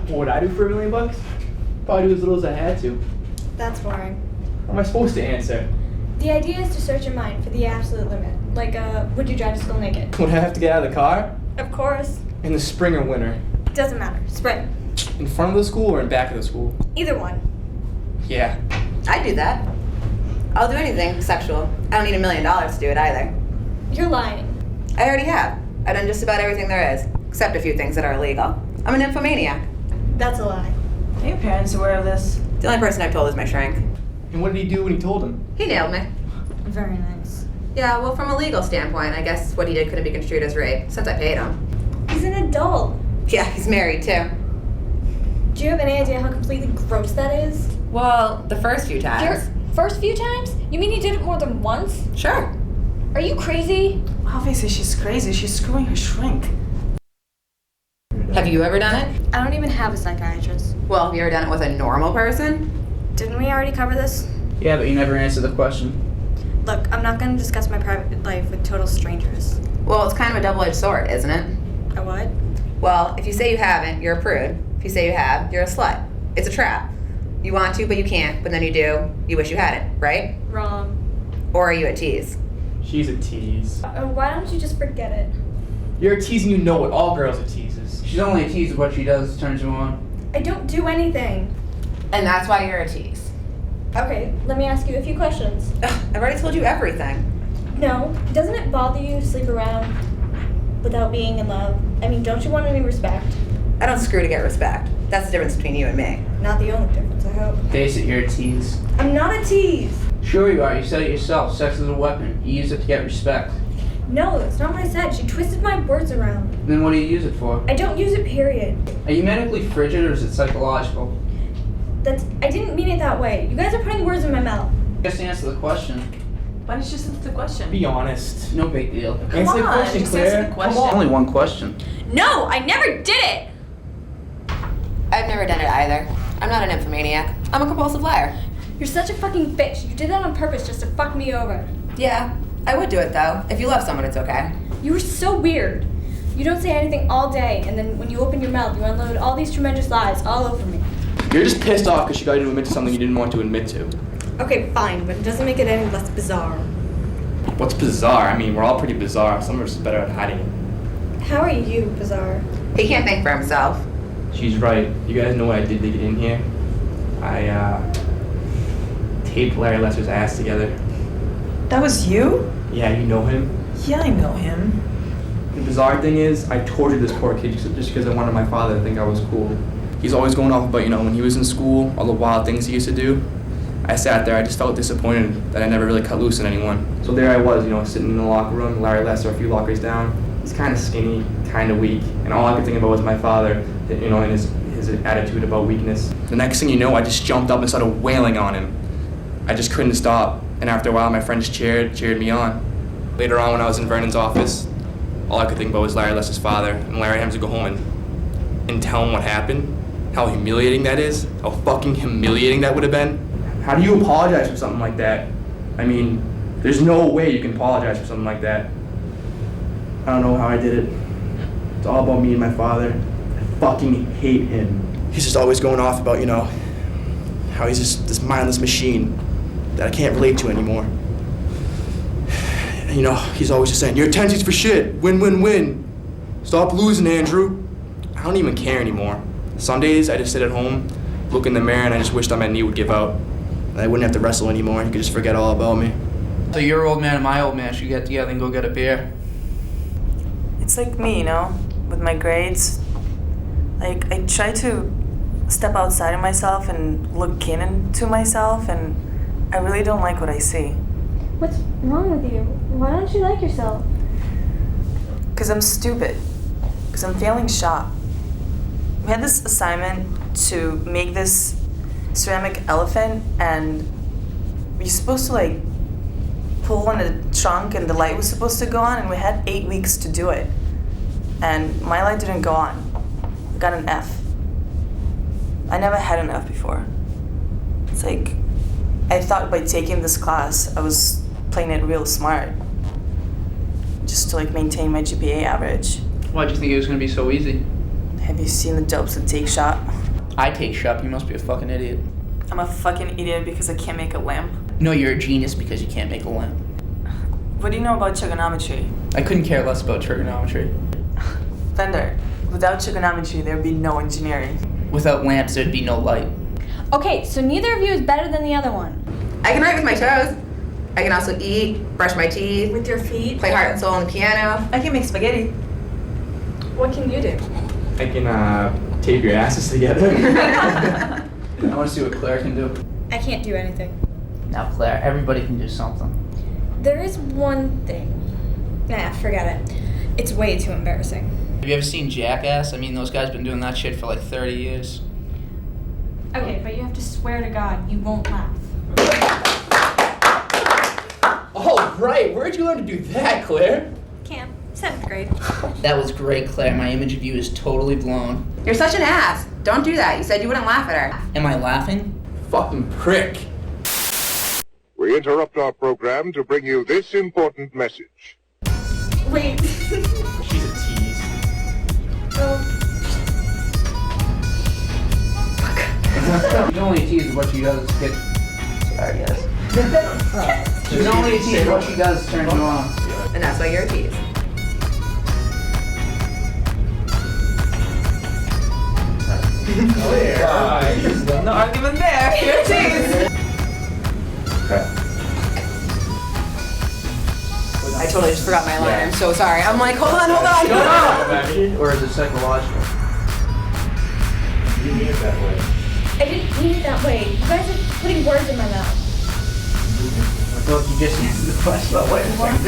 What would I do for $1 million? Probably do as little as I had to. That's boring. What am I supposed to answer? The idea is to search your mind for the absolute limit. Like, would you drive to school naked? Would I have to get out of the car? Of course. In the spring or winter? Doesn't matter. Spring. In front of the school or in back of the school? Either one. Yeah. I'd do that. I'll do anything sexual. I don't need $1 million to do it either. You're lying. I already have. I've done just about everything there is, except a few things that are illegal. I'm an nymphomaniac. That's a lie. Are your parents aware of this? The only person I've told is my shrink. And what did he do when he told him? He nailed me. Very nice. Yeah, well, from a legal standpoint, I guess what he did couldn't be construed as rape, since I paid him. He's an adult. Yeah, he's married, too. Do you have any idea how completely gross that is? Well, the first few times. First few times? You mean you did it more than once? Sure. Are you crazy? Obviously she's crazy. She's screwing her shrink. Have you ever done it? I don't even have a psychiatrist. Well, have you ever done it with a normal person? Didn't we already cover this? Yeah, but you never answered the question. Look, I'm not going to discuss my private life with total strangers. Well, it's kind of a double-edged sword, isn't it? A what? Well, if you say you haven't, you're a prude. If you say you have, you're a slut. It's a trap. You want to, but you can't. But then you do. You wish you hadn't, right? Wrong. Or are you a tease? She's a tease. Why don't you just forget it? You're a tease and you know it. All girls are teases. She's only a tease if what she does turns you on. I don't do anything. And that's why you're a tease. Okay, let me ask you a few questions. Ugh, I've already told you everything. No, doesn't it bother you to sleep around without being in love? I mean, don't you want any respect? I don't screw to get respect. That's the difference between you and me. Not the only difference, I hope. Face it, you're a tease. I'm not a tease. Sure you are, you said it yourself. Sex is a weapon. You use it to get respect. No, that's not what I said. She twisted my words around. Then what do you use it for? I don't use it, period. Are you medically frigid or is it psychological? I didn't mean it that way. You guys are putting words in my mouth. Just answer the question. Why don't you just answer the question? Be honest. No big deal. Answer the question, just Claire. answer the question. Come on. Only one question. No, I never did it! I've never done it either. I'm not a nymphomaniac. I'm a compulsive liar. You're such a fucking bitch. You did that on purpose just to fuck me over. Yeah, I would do it though. If you love someone, it's okay. You were so weird. You don't say anything all day, and then when you open your mouth, you unload all these tremendous lies all over me. You're just pissed off because she got you to admit to something you didn't want to admit to. Okay, fine, but it doesn't make it any less bizarre. What's bizarre? I mean, we're all pretty bizarre. Some of us are better at hiding it. How are you bizarre? He can't think for himself. She's right. You guys know what I did to get in here? I taped Larry Lesser's ass together. That was you? Yeah, you know him. Yeah, I know him. The bizarre thing is, I tortured this poor kid just because I wanted my father to think I was cool. He's always going off about, when he was in school, all the wild things he used to do. I sat there, I just felt disappointed that I never really cut loose on anyone. So there I was, sitting in the locker room, Larry Lesser a few lockers down. He's kind of skinny, kind of weak, and all I could think about was my father, and his attitude about weakness. The next thing you know, I just jumped up and started wailing on him. I just couldn't stop, and after a while my friends cheered me on. Later on when I was in Vernon's office, all I could think about was Larry Lesser's father, and Larry had to go home and tell him what happened, how humiliating that is, how fucking humiliating that would have been. How do you apologize for something like that? I mean, there's no way you can apologize for something like that. I don't know how I did it. It's all about me and my father. I fucking hate him. He's just always going off about, how he's just this mindless machine that I can't relate to anymore. He's always just saying, your attention's for shit. Win, win, win. Stop losing, Andrew. I don't even care anymore. Some days I just sit at home, look in the mirror, and I just wish that my knee would give out. And I wouldn't have to wrestle anymore. You could just forget all about me. So your old man and my old man should get together and go get a beer. It's like me, with my grades. Like, I try to step outside of myself and look into myself, and I really don't like what I see. What's wrong with you? Why don't you like yourself? Because I'm stupid. Because I'm failing shop. We had this assignment to make this ceramic elephant, and we're supposed to pull on the trunk and the light was supposed to go on, and we had 8 weeks to do it. And my light didn't go on. I got an F. I never had an F before. It's like, I thought by taking this class, I was playing it real smart. Just to maintain my GPA average. Why'd you think it was gonna be so easy? I Have you seen the dopes that take shop? I take shop. You must be a fucking idiot. I'm a fucking idiot because I can't make a lamp. No, you're a genius because you can't make a lamp. What do you know about trigonometry? I couldn't care less about trigonometry. Fender, without trigonometry, there'd be no engineering. Without lamps, there'd be no light. Okay, so neither of you is better than the other one. I can write with my toes. I can also eat, brush my teeth, With your feet? play heart and soul on the piano. I can make spaghetti. What can you do? I can tape your asses together. I want to see what Claire can do. I can't do anything. Now, Claire, everybody can do something. There is one thing. Nah, forget it. It's way too embarrassing. Have you ever seen Jackass? I mean, those guys been doing that shit for like 30 years. Okay, but you have to swear to God you won't laugh. Oh, right. Where'd you learn to do that, Claire? Camp, 7th grade. That was great, Claire. My image of you is totally blown. You're such an ass. Don't do that. You said you wouldn't laugh at her. Am I laughing? Fucking prick. We interrupt our program to bring you this important message. Wait. She's a tease. She's only a tease of what she does get. Sorry, guys. She's only a tease of what she does turns you on. And that's why you're a tease. No argument there. You're a tease. I totally just forgot my line. I'm so sorry. I'm like, hold on. Or is it psychological? You mean it that way. I didn't mean it that way. You guys are putting words in my mouth. I thought you just answered the question. Wait a second.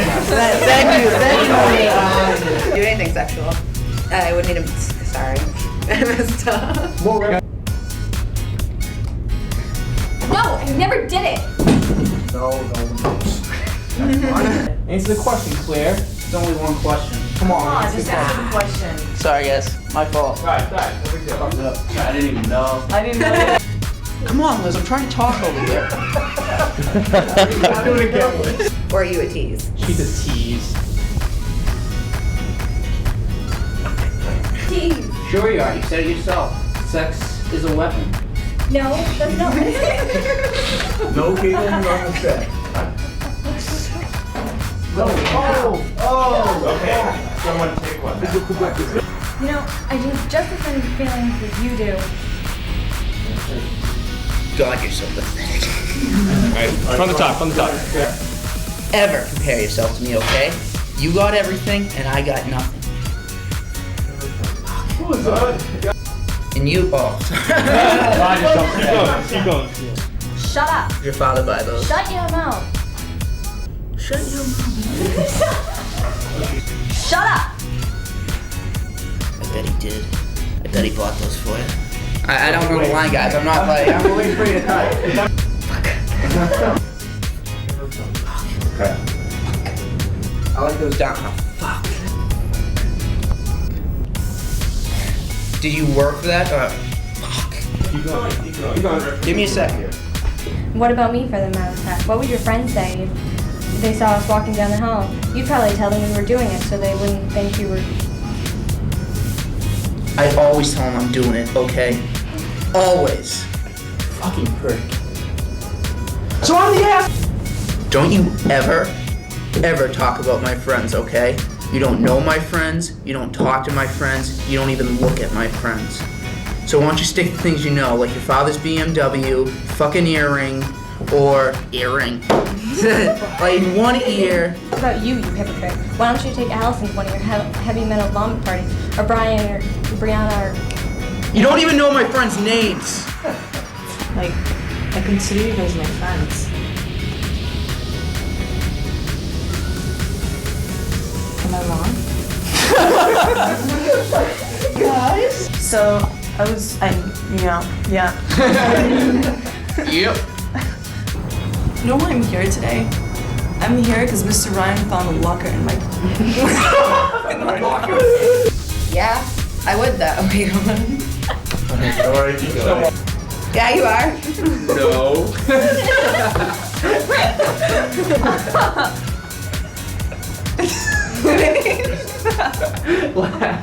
Thank you. Do anything sexual. I wouldn't even. Sorry. I messed up. No, I never did it. Answer the question, Claire. It's only one question. Come on. Just answer the question. Sorry, guys. My fault. Right, no big deal. I didn't even know. I didn't know. Come on, Liz. I'm trying to talk over here. Do it again, Liz. Or are you a tease? She's a tease. Tease. Sure you are. You said it yourself. Sex is a weapon. No, that's not what it No giggling on the set. Okay, someone take one now. You know, I do just as many feelings as you do. God, you're so pathetic. Alright, from the top. Ever compare yourself to me, okay? You got everything, and I got nothing. Who is that? And you, Keep going. Shut up. Your father buy those. Shut your mouth. Shut your mouth. Shut up. I bet he did. I bet he bought those for you. I don't know the line, guys. I'm not like. I'm waiting for you to cut. Okay. I like those down. Oh, fuck. Did you work for that? Fuck. Keep going. Give me a second. What about me, for the matter of fact? What would your friends say if they saw us walking down the hall? You'd probably tell them we were doing it so they wouldn't think you were... I always tell them I'm doing it, okay? Always. Fucking prick. So I'm the ass. Don't you ever talk about my friends, okay? You don't know my friends, you don't talk to my friends, you don't even look at my friends. So why don't you stick to things you know, like your father's BMW, fucking earring, or earring. Like one ear. What about you hypocrite? Why don't you take Allison to one of your heavy metal vomit parties? Or Brian, or Brianna, or... You don't even know my friends' names. Like, I consider you guys my friends. Am I wrong? Guys? So, yeah. Yep. You know why I'm here today? I'm here because Mr. Ryan found a locker in my locker. Yeah, I would though. Wait, hold on. Sorry, keep going. Yeah, you are. No. Laugh.